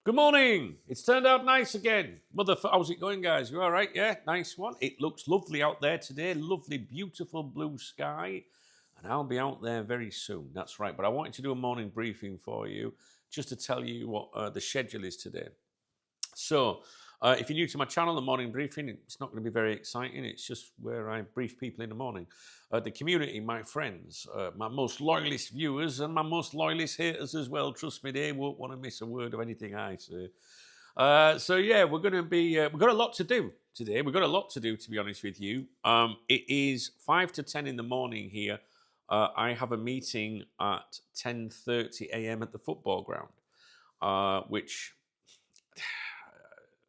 Good morning. It's turned out nice again. How's it going, guys? You all right? Yeah, nice one. It looks lovely out there today. Lovely, beautiful blue sky. And I'll be out there very soon. That's right. But I wanted to do a morning briefing for you just to tell you what the schedule is today. So, if you're new to my channel, the morning briefing, it's not going to be very exciting. It's just where I brief people in the morning. The community, my friends, my most loyalist viewers, and my most loyalist haters as well. Trust me, they won't want to miss a word of anything I say. So yeah, we're going to be. We've got a lot to do today. We've got a lot to do, to be honest with you. It is 5 to 10 in the morning here. I have a meeting at 10:30 a.m. at the football ground, which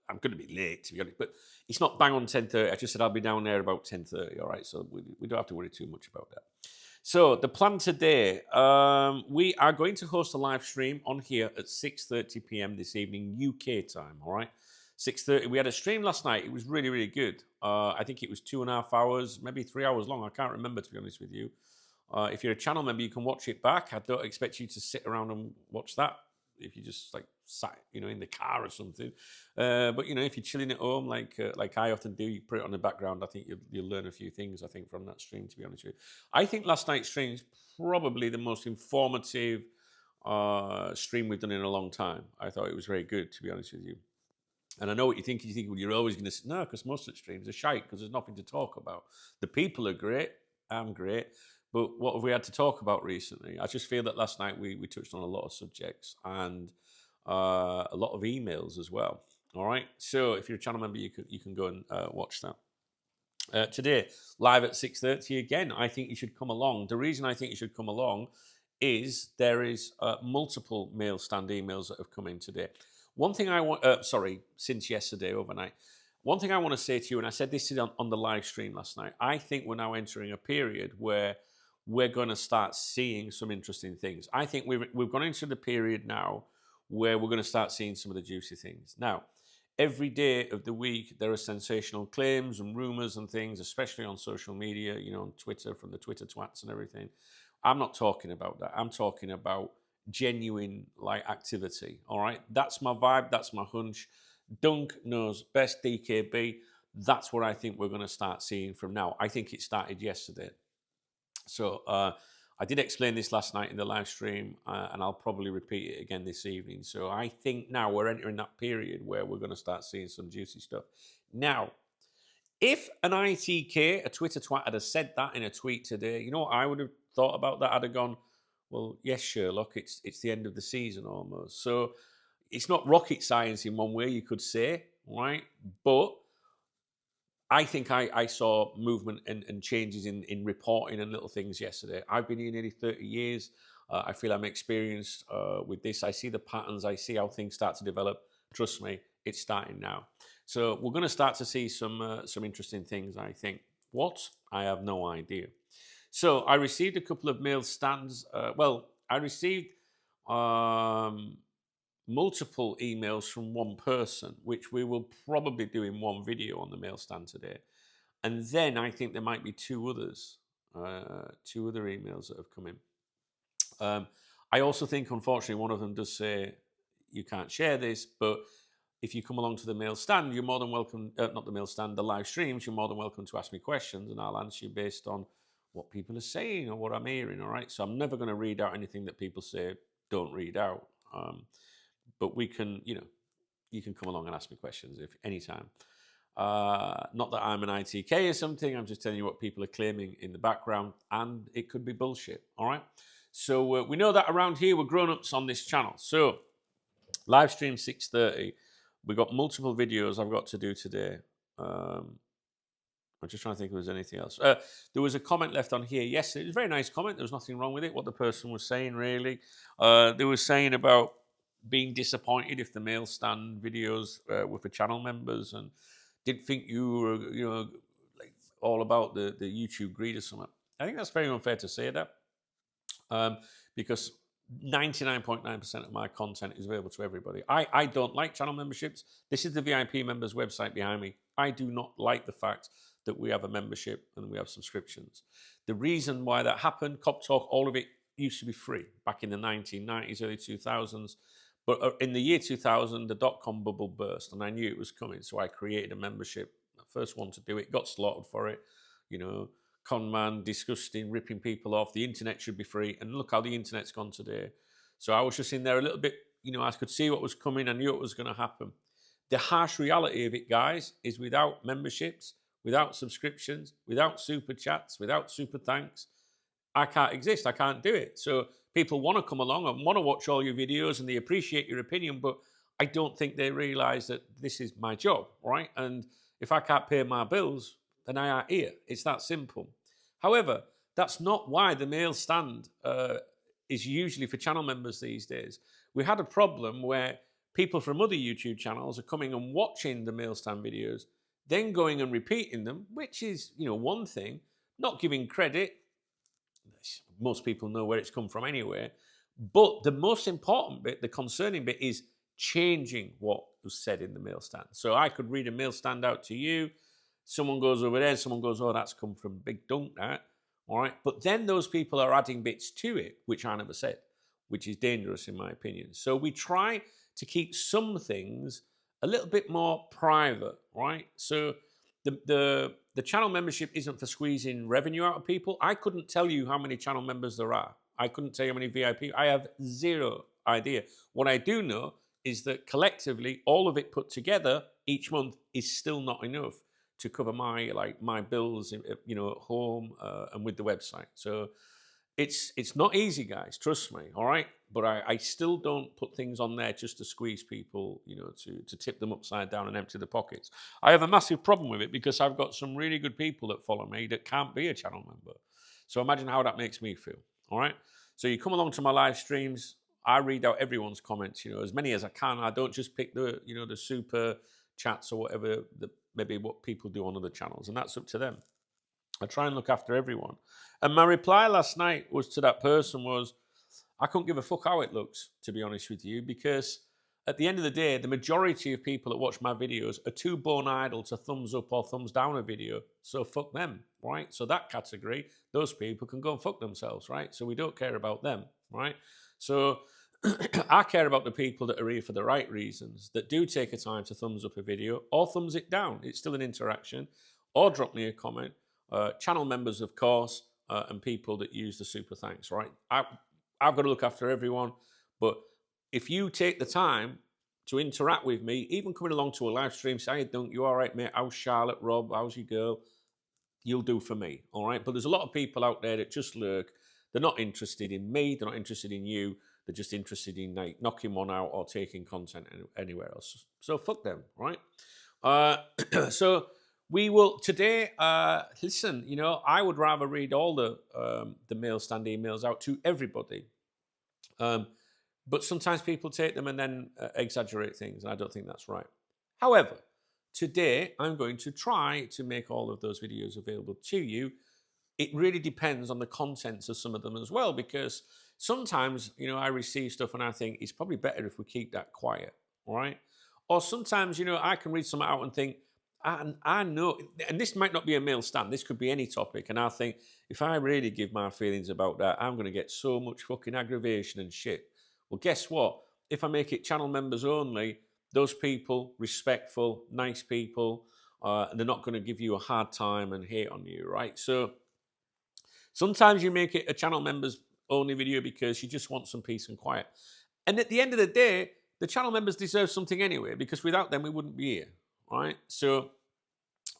I'm going to be late, to be honest, but it's not bang on 10:30. I just said I'll be down there about 10:30, all right? So we don't have to worry too much about that. So the plan today, we are going to host a live stream on here at 6:30 p.m. this evening, UK time, all right? 6:30. We had a stream last night. It was really, really good. I think it was 2.5 hours, maybe 3 hours long. I can't remember, to be honest with you. If you're a channel member, you can watch it back. I don't expect you to sit around and watch that if you just like sat, in the car or something. But if you're chilling at home, like I often do, you put it on the background. I think you'll learn a few things. I think from that stream, to be honest with you, I think last night's stream is probably the most informative stream we've done in a long time. I thought it was very good, to be honest with you. And I know what you think. You think, well, you're always going to say no, because most of the streams are shite because there's nothing to talk about. The people are great. I'm great. But what have we had to talk about recently? I just feel that last night we touched on a lot of subjects and a lot of emails as well. All right. So if you're a channel member, you can go and watch that. Today, live at 6:30 again. I think you should come along. The reason I think you should come along is there is multiple mail stand emails that have come in today. One thing I want, since yesterday overnight. One thing I want to say to you, and I said this on the live stream last night, I think we're now entering a period where we're going to start seeing some interesting things. I think we've gone into the period now where we're going to start seeing some of the juicy things. Now, every day of the week, there are sensational claims and rumors and things, especially on social media, on Twitter, from the Twitter twats and everything. I'm not talking about that. I'm talking about genuine activity. All right. That's my vibe. That's my hunch. Dunk knows best, DKB. That's what I think we're going to start seeing from now. I think it started yesterday. So I did explain this last night in the live stream, and I'll probably repeat it again this evening. So I think now we're entering that period where we're going to start seeing some juicy stuff. Now, if an ITK, a Twitter twat, had said that in a tweet today, you know what I would have thought about that? I'd have gone, well, yes, Sherlock, it's the end of the season almost. So it's not rocket science in one way, you could say, right? But I think I saw movement and changes in reporting and little things yesterday. I've been here nearly 30 years. I feel I'm experienced with this. I see the patterns. I see how things start to develop. Trust me, it's starting now. So we're going to start to see some interesting things, I think. What? I have no idea. So I received a couple of mail stands. I received multiple emails from one person, which we will probably do in one video on the mail stand today. And then I think there might be two other emails that have come in. I also think, unfortunately, one of them does say you can't share this, but if you come along to the mail stand, you're more than welcome, not the mail stand, the live streams, you're more than welcome to ask me questions, and I'll answer you based on what people are saying or what I'm hearing, all right? So I'm never going to read out anything that people say don't read out. But we can, you can come along and ask me questions if anytime. Not that I'm an ITK or something. I'm just telling you what people are claiming in the background, and it could be bullshit. All right. So we know that around here we're grown-ups on this channel. So live stream 6:30. We got multiple videos I've got to do today. I'm just trying to think if there's anything else. There was a comment left on here yesterday. It was a very nice comment. There was nothing wrong with it. What the person was saying, really, they were saying about being disappointed if the mail stand videos were for channel members and didn't think you were, like all about the YouTube greed or something. I think that's very unfair to say that because 99.9% of my content is available to everybody. I don't like channel memberships. This is the VIP members website behind me. I do not like the fact that we have a membership and we have subscriptions. The reason why that happened, Cop Talk, all of it used to be free back in the 1990s, early 2000s. But in the year 2000, the dot-com bubble burst, and I knew it was coming, so I created a membership. The first one to do it, got slaughtered for it. You know, con man, disgusting, ripping people off. The internet should be free, and look how the internet's gone today. So I was just in there a little bit, you know, I could see what was coming. I knew it was going to happen. The harsh reality of it, guys, is without memberships, without subscriptions, without super chats, without super thanks, I can't exist. I can't do it. So people want to come along and want to watch all your videos and they appreciate your opinion, but I don't think they realize that this is my job, right? And if I can't pay my bills, then I ain't here. It's that simple. However, that's not why the mail stand is usually for channel members these days. We had a problem where people from other YouTube channels are coming and watching the mail stand videos, then going and repeating them, which is, you know, one thing, not giving credit. Most people know where it's come from anyway. But the most important bit, the concerning bit, is changing what was said in the mail stand. So I could read a mail stand out to you. Someone goes over there, someone goes, oh, that's come from Big Dunk, that. All right. But then those people are adding bits to it, which I never said, which is dangerous in my opinion. So we try to keep some things a little bit more private, right? So the channel membership isn't for squeezing revenue out of people. I couldn't tell you how many channel members there are. I couldn't tell you how many VIP. I have zero idea. What I do know is that collectively, all of it put together each month is still not enough to cover my bills, you know, at home and with the website. So it's not easy, guys. Trust me. All right, but I still don't put things on there just to squeeze people, you know, to tip them upside down and empty the pockets. I have a massive problem with it because I've got some really good people that follow me that can't be a channel member. So imagine how that makes me feel. All right. So you come along to my live streams. I read out everyone's comments, you know, as many as I can. I don't just pick the, you know, the super chats or whatever, maybe what people do on other channels, and that's up to them. I try and look after everyone. And my reply last night was to that person was, I couldn't give a fuck how it looks, to be honest with you, because at the end of the day, the majority of people that watch my videos are too bone idle to thumbs up or thumbs down a video. So fuck them, right? So that category, those people can go and fuck themselves, right? So we don't care about them, right? So I care about the people that are here for the right reasons, that do take a time to thumbs up a video or thumbs it down. It's still an interaction, or drop me a comment. Channel members, of course, and people that use the super thanks, right? I've got to look after everyone, but if you take the time to interact with me, even coming along to a live stream, say, hey, Dunk, you all right, mate? How's Charlotte, Rob? How's your girl? You'll do for me, all right? But there's a lot of people out there that just lurk. They're not interested in me. They're not interested in you. They're just interested in like knocking one out or taking content anywhere else. So fuck them, right? So we will today. Listen, you know, I would rather read all the mail stand emails out to everybody. But sometimes people take them and then exaggerate things, and I don't think that's right. However, today I'm going to try to make all of those videos available to you. It really depends on the contents of some of them as well, because sometimes, you know, I receive stuff and I think it's probably better if we keep that quiet, all right? Or sometimes, you know, I can read something out and think, I know, and this might not be a mail stand, this could be any topic, and I think, if I really give my feelings about that, I'm going to get so much fucking aggravation and shit. Well, guess what? If I make it channel members only, those people, respectful, nice people, they're not going to give you a hard time and hate on you, right? So sometimes you make it a channel members only video because you just want some peace and quiet. And at the end of the day, the channel members deserve something anyway, because without them, we wouldn't be here, right? So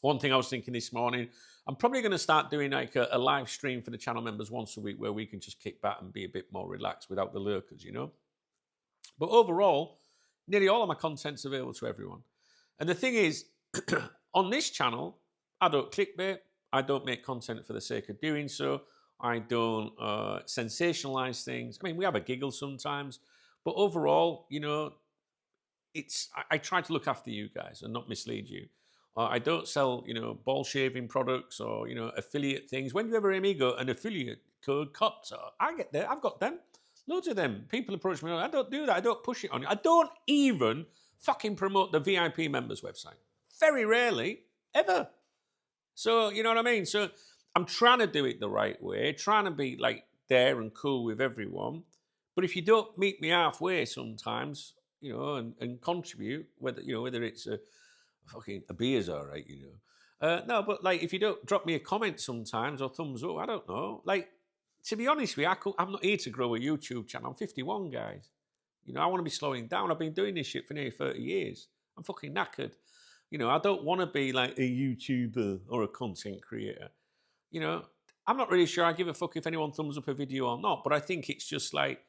one thing I was thinking this morning, I'm probably going to start doing like a live stream for the channel members once a week where we can just kick back and be a bit more relaxed without the lurkers, you know? But overall, nearly all of my content's available to everyone. And the thing is, on this channel, I don't clickbait. I don't make content for the sake of doing so. I don't sensationalize things. I mean, we have a giggle sometimes, but overall, you know, I try to look after you guys and not mislead you. I don't sell, you know, ball shaving products or, you know, affiliate things. When you ever hear me go, an affiliate code COPS, I get there. I've got them. Loads of them. People approach me. I don't do that. I don't push it on you. I don't even fucking promote the VIP members website. Very rarely, ever. So, you know what I mean? So I'm trying to do it the right way, trying to be like there and cool with everyone. But if you don't meet me halfway sometimes, and contribute. Whether it's a beer's all right. No, but like if you don't drop me a comment sometimes or thumbs up, I don't know. Like to be honest with you, I'm not here to grow a YouTube channel. I'm 51, guys. I want to be slowing down. I've been doing this shit for nearly 30 years. I'm fucking knackered. I don't want to be like a YouTuber or a content creator. I'm not really sure I give a fuck if anyone thumbs up a video or not, but I think it's just like,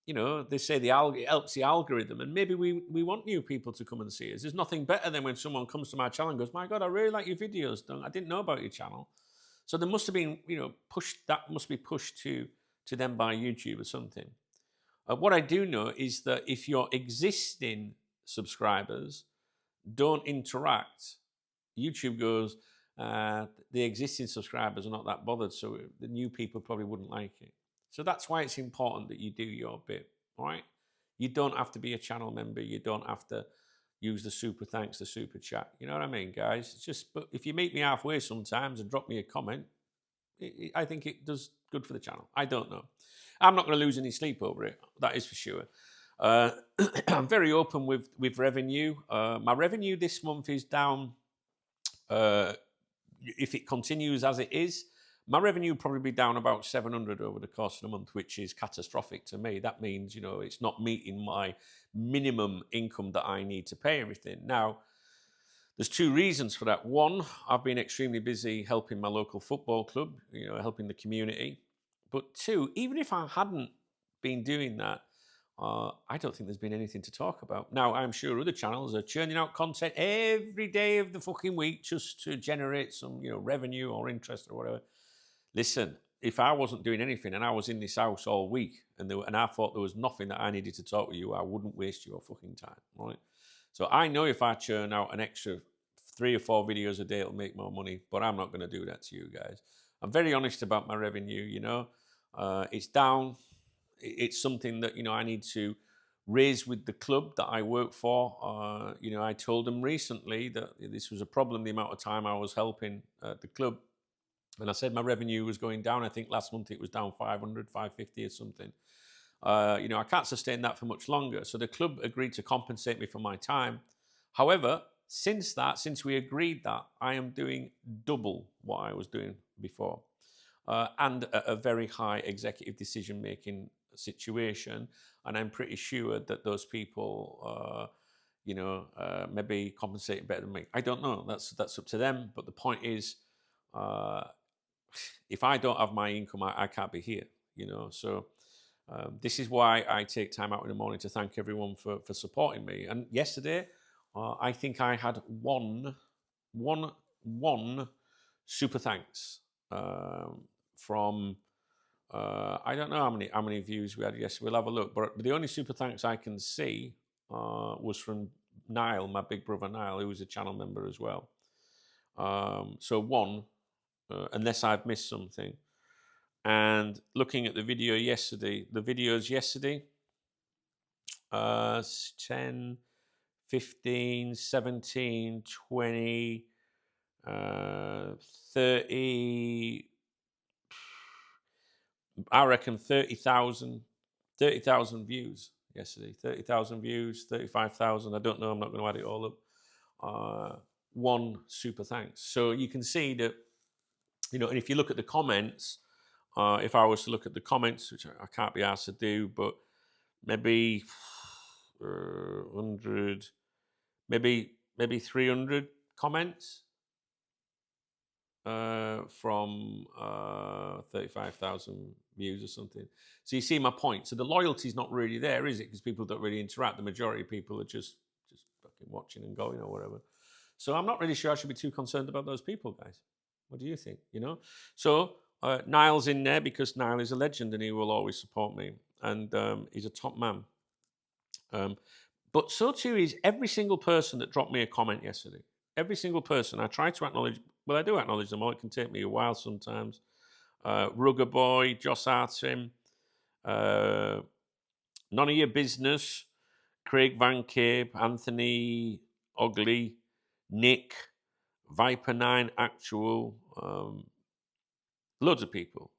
they say it helps the algorithm, and maybe we want new people to come and see us. There's nothing better than when someone comes to my channel and goes, my God, I really like your videos. I didn't know about your channel. So there must have been, that must be pushed to them by YouTube or something. What I do know is that if your existing subscribers don't interact, YouTube goes, the existing subscribers are not that bothered, so the new people probably wouldn't like it. So that's why it's important that you do your bit, all right? You don't have to be a channel member. You don't have to use the super thanks, the super chat. You know what I mean, guys? It's just, but if you meet me halfway sometimes and drop me a comment, I think it does good for the channel. I don't know. I'm not going to lose any sleep over it. That is for sure. I'm very open with revenue. My revenue this month is down. If it continues as it is, my revenue will probably be down about 700 over the course of the month, which is catastrophic to me. That means, it's not meeting my minimum income that I need to pay everything. Now, there's two reasons for that. One, I've been extremely busy helping my local football club, helping the community. But two, even if I hadn't been doing that, I don't think there's been anything to talk about. Now, I'm sure other channels are churning out content every day of the fucking week just to generate some, revenue or interest or whatever. Listen, if I wasn't doing anything and I was in this house all week and I thought there was nothing that I needed to talk with you, I wouldn't waste your fucking time, right? So I know if I churn out an extra 3 or 4 videos a day, it'll make more money, but I'm not going to do that to you guys. I'm very honest about my revenue, it's down. It's something that, I need to raise with the club that I work for. I told them recently that this was a problem, the amount of time I was helping the club. And I said my revenue was going down. I think last month it was down 500, 550 or something. I can't sustain that for much longer. So the club agreed to compensate me for my time. However, since we agreed that, I am doing double what I was doing before. And a very high executive decision-making situation. And I'm pretty sure that those people, maybe compensated better than me. I don't know. That's up to them. But the point is, if I don't have my income, I can't be here, So this is why I take time out in the morning to thank everyone for supporting me. And yesterday, I think I had one super thanks from I don't know how many views we had yesterday. We'll have a look. But the only super thanks I can see was from Niall, my big brother Niall, who was a channel member as well. So one. Unless I've missed something. And looking at the videos yesterday, 10, 15, 17, 20, 30, I reckon 30,000 views yesterday. 30,000 views, 35,000. I don't know. I'm not going to add it all up. One super thanks. So you can see that, and if you look at the comments, if I was to look at the comments, which I can't be asked to do, but maybe 100, maybe 300 comments from 35,000 views or something. So you see my point. So the loyalty is not really there, is it? Because people don't really interact. The majority of people are just fucking watching and going or whatever. So I'm not really sure I should be too concerned about those people, guys. What do you think? So Niall's in there because Niall is a legend and he will always support me, and he's a top man. But so too is every single person that dropped me a comment yesterday. Every single person. I try to acknowledge. Well, I do acknowledge them all. It can take me a while sometimes. Rugger Boy, Joss Artim, None of Your Business, Craig Van Cape, Anthony Ogley, Nick, Viper 9 Actual, loads of people.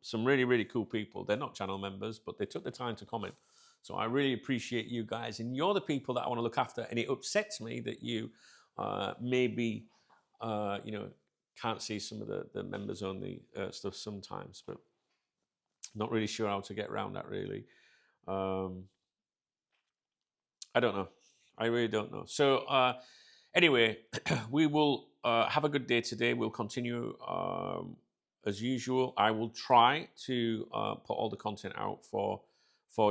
Some really, really cool people. They're not channel members, but they took the time to comment. So I really appreciate you guys, and you're the people that I want to look after. And it upsets me that you maybe can't see some of the members only stuff sometimes, but not really sure how to get around that really. I don't know. I really don't know. So anyway, we will have a good day today. We'll continue as usual. I will try to put all the content out for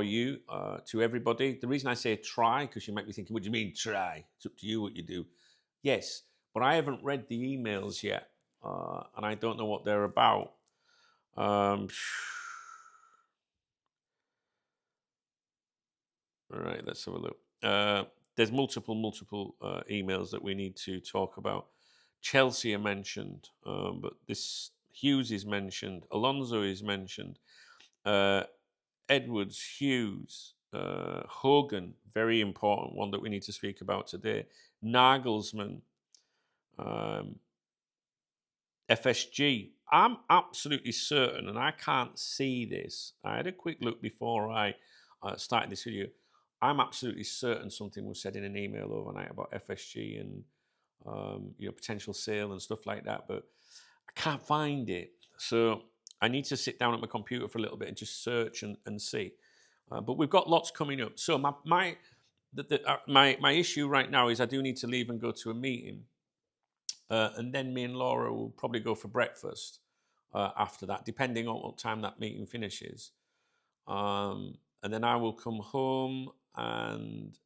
you to everybody. The reason I say try, because you might be thinking, what do you mean try? It's up to you what you do. Yes, but I haven't read the emails yet, and I don't know what they're about. All right, let's have a look. There's multiple emails that we need to talk about. Chelsea are mentioned, but this Hughes is mentioned. Alonso is mentioned. Edwards, Hughes, Hogan, very important one that we need to speak about today. Nagelsmann, FSG. I'm absolutely certain, and I can't see this. I had a quick look before I started this video. I'm absolutely certain something was said in an email overnight about FSG and potential sale and stuff like that, but I can't find it. So I need to sit down at my computer for a little bit and just search and see. But we've got lots coming up. So my issue right now is I do need to leave and go to a meeting. And then me and Laura will probably go for breakfast after that, depending on what time that meeting finishes. And then I will come home and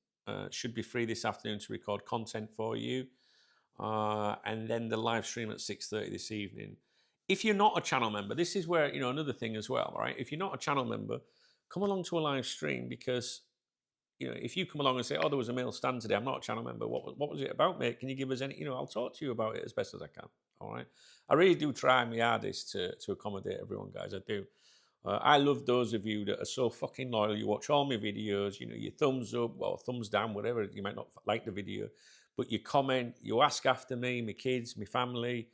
should be free this afternoon to record content for you. And then the live stream at 6:30 this evening. If you're not a channel member, this is where, another thing as well, right? If you're not a channel member, come along to a live stream because if you come along and say, "Oh, there was a meal stand today. I'm not a channel member. What was it about, mate? Can you give us any? I'll talk to you about it as best as I can. All right. I really do try my hardest to accommodate everyone, guys. I do. I love those of you that are so fucking loyal. You watch all my videos. You thumbs up or thumbs down, whatever. You might not like the video, but you comment. You ask after me, my kids, my family.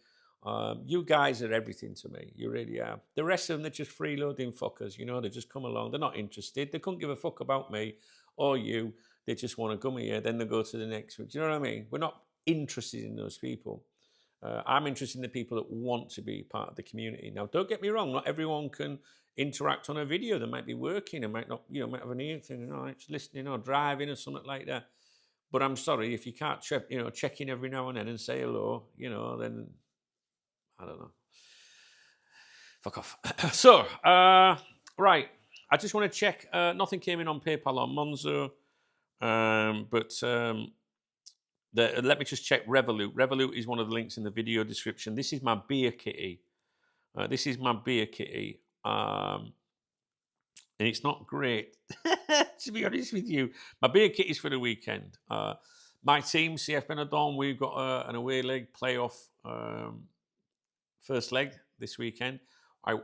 You guys are everything to me. You really are. The rest of them, they're just freeloading fuckers. They just come along. They're not interested. They couldn't give a fuck about me or you. They just want to come here. Then they go to the next one. Do you know what I mean? We're not interested in those people. I'm interested in the people that want to be part of the community. Now, don't get me wrong. Not everyone can interact on a video. They might be working. They might not, might have an earthing, just listening or driving or something like that. But I'm sorry if you can't, check in every now and then and say hello. Then I don't know. Fuck off. So, right. I just want to check. Nothing came in on PayPal or Monzo. Let me just check Revolut. Revolut is one of the links in the video description. This is my beer kitty. And it's not great, to be honest with you. My beer kitty is for the weekend. My team, CF Benidorm, we've got an away leg playoff first leg this weekend.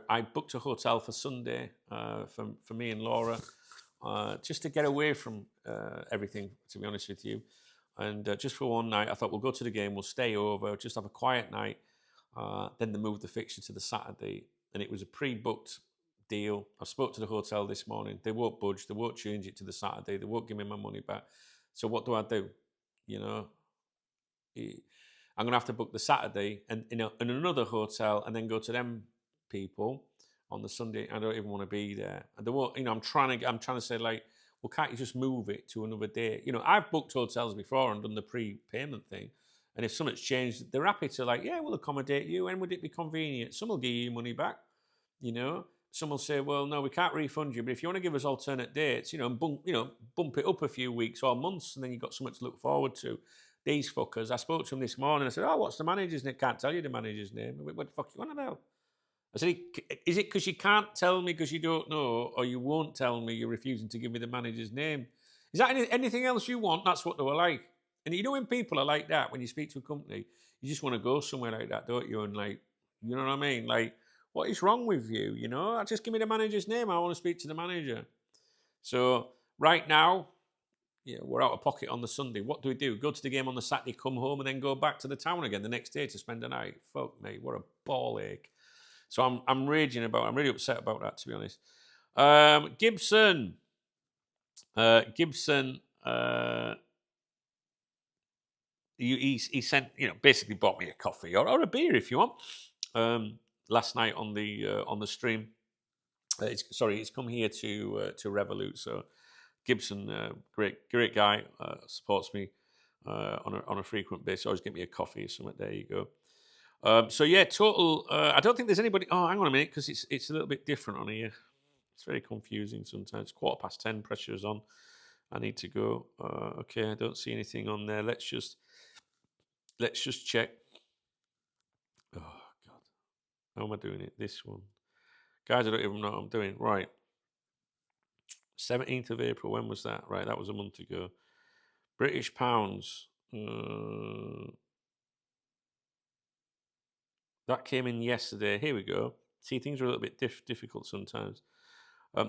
I booked a hotel for Sunday for me and Laura, just to get away from everything, to be honest with you. And just for one night, I thought we'll go to the game, we'll stay over, just have a quiet night. Then they moved the fixture to the Saturday, and it was a pre-booked deal. I spoke to the hotel this morning. They won't budge. They won't change it to the Saturday. They won't give me my money back. So what do I do? I'm going to have to book the Saturday and in another hotel and then go to them people on the Sunday. I don't even want to be there. And they won't, I'm trying to say, like, well, can't you just move it to another day? I've booked hotels before and done the pre-payment thing. And if something's changed, they're happy to, like, yeah, we'll accommodate you. When would it be convenient? Some will give you money back, Some will say, well, no, we can't refund you. But if you want to give us alternate dates, and bump it up a few weeks or months, and then you've got something to look forward to. These fuckers, I spoke to them this morning. I said, oh, what's the manager's name? Can't tell you the manager's name. What the fuck you on about? I said, is it because you can't tell me because you don't know, or you won't tell me you're refusing to give me the manager's name? Is that anything else you want? That's what they were like. And when people are like that, when you speak to a company, you just want to go somewhere like that, don't you? And like, you know what I mean? Like, what is wrong with you? Just give me the manager's name. I want to speak to the manager. So right now, we're out of pocket on the Sunday. What do we do? Go to the game on the Saturday, come home, and then go back to the town again the next day to spend the night. Fuck me, what a ball ache. So I'm really upset about that, to be honest. Gibson. Gibson, he sent, basically bought me a coffee or a beer if you want. Last night on the stream. It's come here to Revolut. So Gibson, great guy, supports me on a frequent basis. Always get me a coffee or something. There you go. So yeah, total. I don't think there's anybody. Oh, hang on a minute, because it's a little bit different on here. It's very confusing sometimes. 10:15. Pressure's on. I need to go. Okay, I don't see anything on there. Let's just check. Oh God, how am I doing it? This one, guys. I don't even know what I'm doing. Right. 17th of April. When was that? Right, that was a month ago. British pounds. That came in yesterday. Here we go. See, things are a little bit difficult sometimes.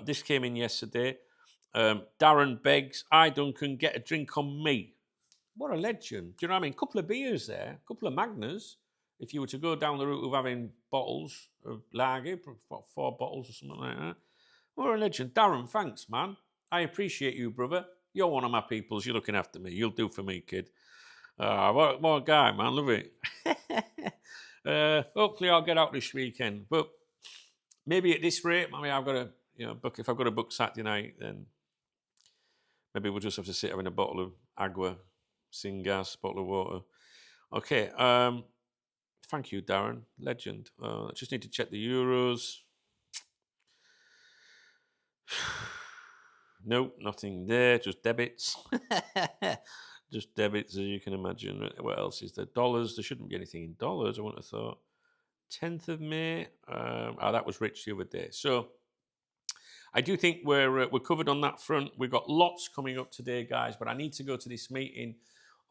This came in yesterday. Darren begs, "Hi Duncan, get a drink on me." What a legend. Do you know what I mean? A couple of beers there, a couple of Magners. If you were to go down the route of having bottles of lager, 4 bottles or something like that. What a legend. Darren, thanks, man. I appreciate you, brother. You're one of my peoples. You're looking after me. You'll do for me, kid. What a guy, man. Love it. Hopefully I'll get out this weekend. But maybe at this rate, I mean, I've got to, book. If I've got to book Saturday night, then maybe we'll just have to sit having a bottle of agua, sin gas, bottle of water. Okay. Thank you, Darren. Legend. I just need to check the euros. Nope, nothing there. Just debits. Just debits, as you can imagine. What else is there? Dollars. There shouldn't be anything in dollars, I wouldn't have thought. 10th of May. That was Rich the other day. So I do think we're covered on that front. We've got lots coming up today, guys, but I need to go to this meeting,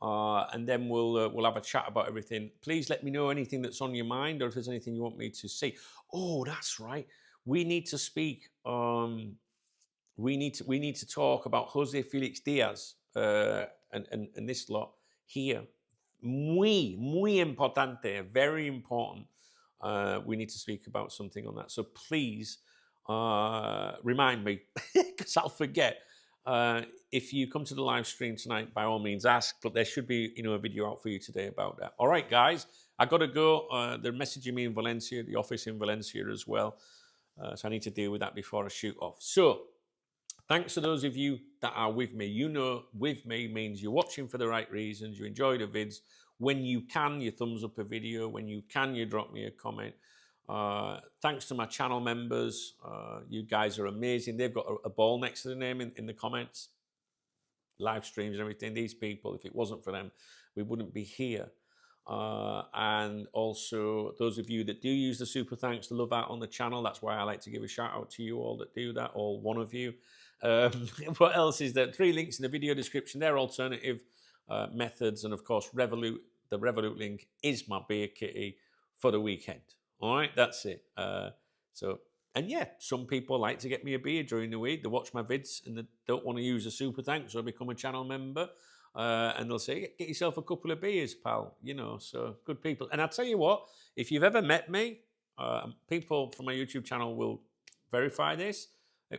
and then we'll have a chat about everything. Please let me know anything that's on your mind, or if there's anything you want me to say. Oh, that's right. We need to speak. We need to talk about Jose Felix Diaz and this lot here. Muy importante, very important. We need to speak about something on that. So please remind me, because I'll forget. If you come to the live stream tonight, by all means ask. But there should be a video out for you today about that. All right, guys, I got to go. They're messaging me in Valencia, the office in Valencia as well. So I need to deal with that before I shoot off. So thanks to those of you that are with me. With me means you're watching for the right reasons. You enjoy the vids. When you can, you thumbs up a video. When you can, you drop me a comment. Thanks to my channel members. You guys are amazing. They've got a ball next to the name in the comments. Live streams and everything. These people, if it wasn't for them, we wouldn't be here. And also those of you that do use the super thanks to love out on the channel. That's why I like to give a shout out to you all that do that, all one of you. What else is there? 3 links in the video description. They're alternative methods, and of course Revolut. The Revolut link is my beer kitty for the weekend. All right, that's it. And yeah, some people like to get me a beer during the week. They watch my vids and they don't want to use a super thanks or become a channel member. And they'll say, get yourself a couple of beers, pal. So good people. And I'll tell you what, if you've ever met me, people from my YouTube channel will verify this.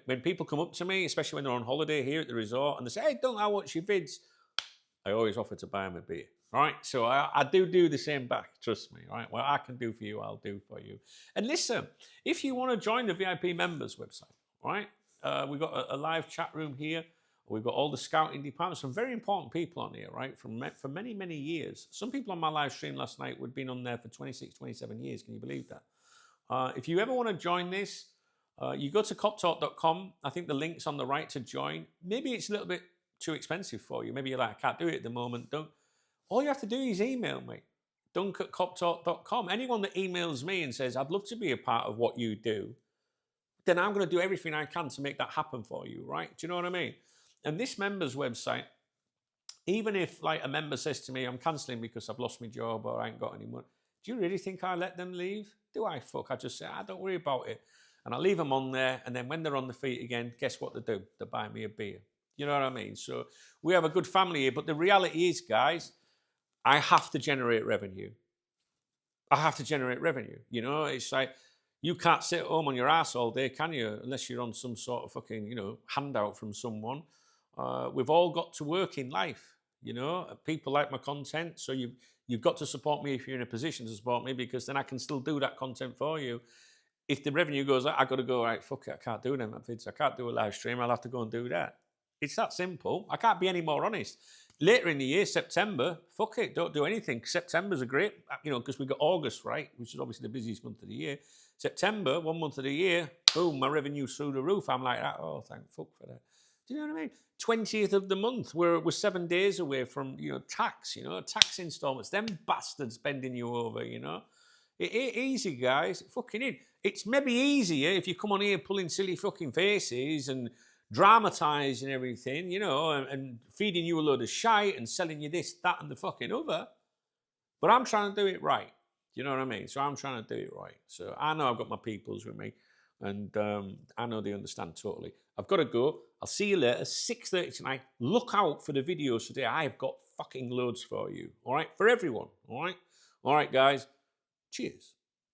When people come up to me, especially when they're on holiday here at the resort, and they say, "Hey, don't I watch your vids?" I always offer to buy them a beer. All right, so I do the same back. Trust me. All right, what I can do for you, I'll do for you. And listen, if you want to join the VIP members website, all right, we've got a live chat room here. We've got all the scouting departments, some very important people on here, right, for many, many years. Some people on my live stream last night would have been on there for 26, 27 years. Can you believe that? If you ever want to join this, you go to coptalk.com. I think the link's on the right to join. Maybe it's a little bit too expensive for you. Maybe you're like, I can't do it at the moment. All you have to do is email me, dunk@coptalk.com. Anyone that emails me and says, I'd love to be a part of what you do, then I'm going to do everything I can to make that happen for you, right? Do you know what I mean? And this members website, even if like a member says to me, I'm cancelling because I've lost my job or I ain't got any money, do you really think I let them leave? Do I? I just say, don't worry about it. And I leave them on there. And then when they're on the feet again, guess what they do? They buy me a beer. You know what I mean? So we have a good family here. But the reality is, guys, I have to generate revenue. I have to generate revenue. It's like, you can't sit at home on your ass all day, can you? Unless you're on some sort of fucking, handout from someone. We've all got to work in life, you know. People like my content, so you've got to support me if you're in a position to support me, because then I can still do that content for you. If the revenue goes up, I've got to go, right, fuck it, I can't do them vids. I can't do a live stream. I'll have to go and do that. It's that simple. I can't be any more honest. Later in the year, September, fuck it, don't do anything. September's a great, you know, because we've got August, right, which is obviously the busiest month of the year. September, 1 month of the year, boom, my revenue's through the roof. I'm like, oh, thank fuck for that. Do you know what I mean? 20th of the month, we're 7 days away from, you know, tax installments. Them bastards bending you over, you know. It ain't easy, guys. Fucking in. It's maybe easier if you come on here pulling silly fucking faces and dramatising everything, you know, and feeding you a load of shite and selling you this, that, and the fucking other. But I'm trying to do it right. You know what I mean? So I'm trying to do it right. So I know I've got my peoples with me, and I know they understand totally. I've got to go. I'll see you later, 6:30 tonight. Look out for the videos today. I've got fucking loads for you. All right? For everyone. All right? All right, guys. Cheers.